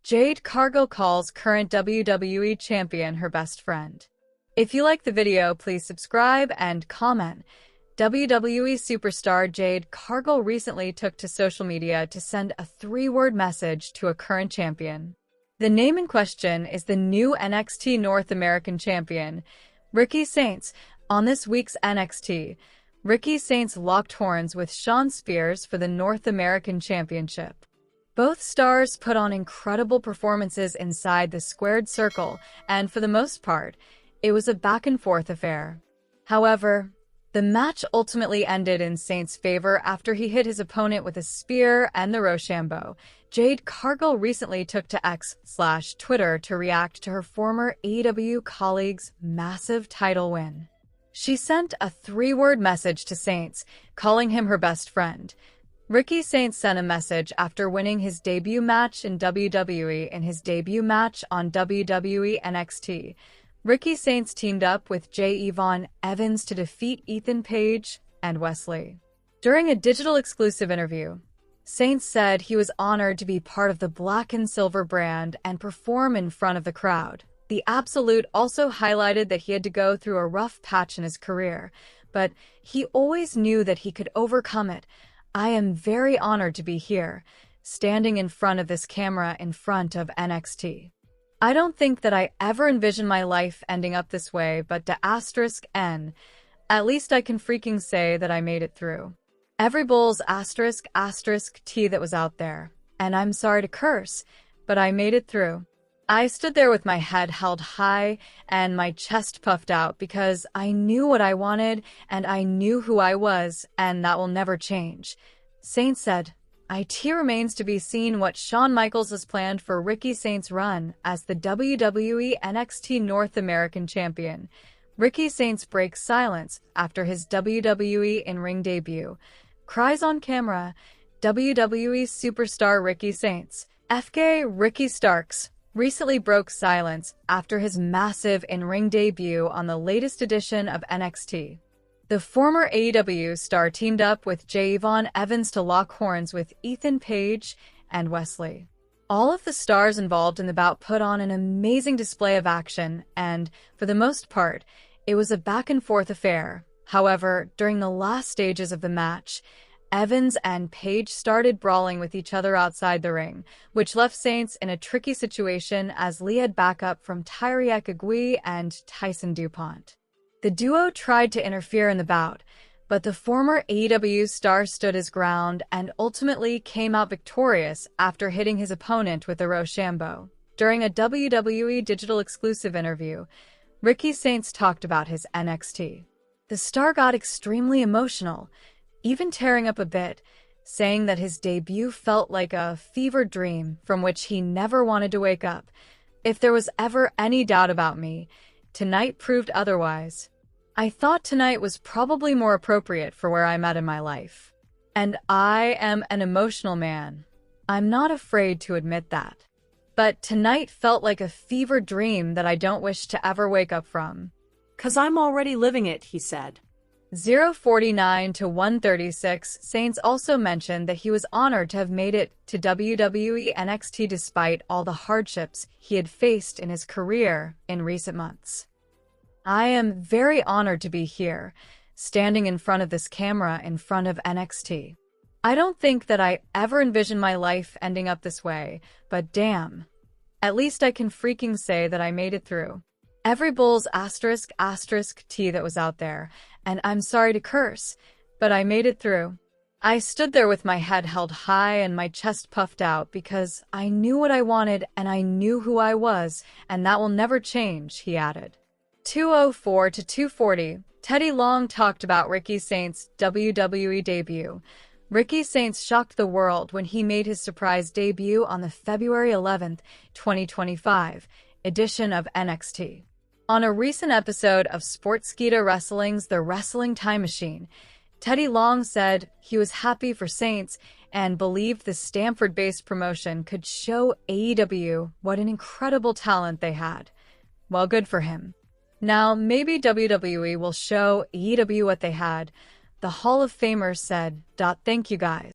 Jade Cargill calls current WWE champion her best friend. If you like the video, please subscribe and comment. WWE superstar Jade Cargill recently took to social media to send a three-word message to a current champion. The name in question is the new NXT North American champion, Ricky Saints. On this week's NXT, Ricky Saints locked horns with Shawn Spears for the North American Championship. Both stars put on incredible performances inside the squared circle, and for the most part, it was a back-and-forth affair. However, the match ultimately ended in Saints' favor after he hit his opponent with a spear and the Rochambeau. Jade Cargill recently took to X/Twitter to react to her former AEW colleague's massive title win. She sent a three-word message to Saints, calling him her best friend. Ricky Saints sent a message after winning his debut match in WWE in his debut match on WWE NXT. Ricky Saints teamed up with J. Evans to defeat Ethan Page and Wesley. During a digital exclusive interview, Saints said he was honored to be part of the Black and Silver brand and perform in front of the crowd. The Absolute also highlighted that he had to go through a rough patch in his career, but he always knew that he could overcome it. I am very honored to be here, standing in front of this camera in front of NXT. I don't think that I ever envisioned my life ending up this way, but *N, at least I can freaking say that I made it through. Every bull's *T that was out there, and I'm sorry to curse, but I made it through. I stood there with my head held high and my chest puffed out because I knew what I wanted and I knew who I was, and that will never change. Saints said, "It remains to be seen what Shawn Michaels has planned for Ricky Saints' run as the WWE NXT North American champion." Ricky Saints breaks silence after his WWE in-ring debut. Cries on camera, WWE superstar Ricky Saints, FK Ricky Starks, recently broke silence after his massive in-ring debut on the latest edition of NXT. The former AEW star teamed up with J. Evans to lock horns with Ethan Page and Wesley. All of the stars involved in the bout put on an amazing display of action, and, for the most part, it was a back-and-forth affair. However, during the last stages of the match, Evans and Page started brawling with each other outside the ring, which left Saints in a tricky situation as Lee had backup from Tyriek Agui and Tyson DuPont. The duo tried to interfere in the bout, but the former AEW star stood his ground and ultimately came out victorious after hitting his opponent with a Rochambeau. During a WWE digital exclusive interview, Ricky Saints talked about his NXT. The star got extremely emotional, even tearing up a bit, saying that his debut felt like a fever dream from which he never wanted to wake up. "If there was ever any doubt about me, tonight proved otherwise. I thought tonight was probably more appropriate for where I'm at in my life. And I am an emotional man. I'm not afraid to admit that. But tonight felt like a fever dream that I don't wish to ever wake up from." "'Cause I'm already living it," he said. 049 to 136, Saints also mentioned that he was honored to have made it to WWE NXT despite all the hardships he had faced in his career in recent months. "I am very honored to be here, standing in front of this camera in front of NXT. I don't think that I ever envisioned my life ending up this way, but damn, at least I can freaking say that I made it through. Every bull's *T that was out there, and I'm sorry to curse, but I made it through. I stood there with my head held high and my chest puffed out because I knew what I wanted and I knew who I was, and that will never change," he added. 204 to 240, Teddy Long talked about Ricky Saints' WWE debut. Ricky Saints shocked the world when he made his surprise debut on the February 11, 2025 edition of NXT. On a recent episode of Sportskeeda Wrestling's The Wrestling Time Machine, Teddy Long said he was happy for Saints and believed the Stamford-based promotion could show AEW what an incredible talent they had. Well, good for him. Now, maybe WWE will show AEW what they had. The Hall of Famers said, "Thank you guys."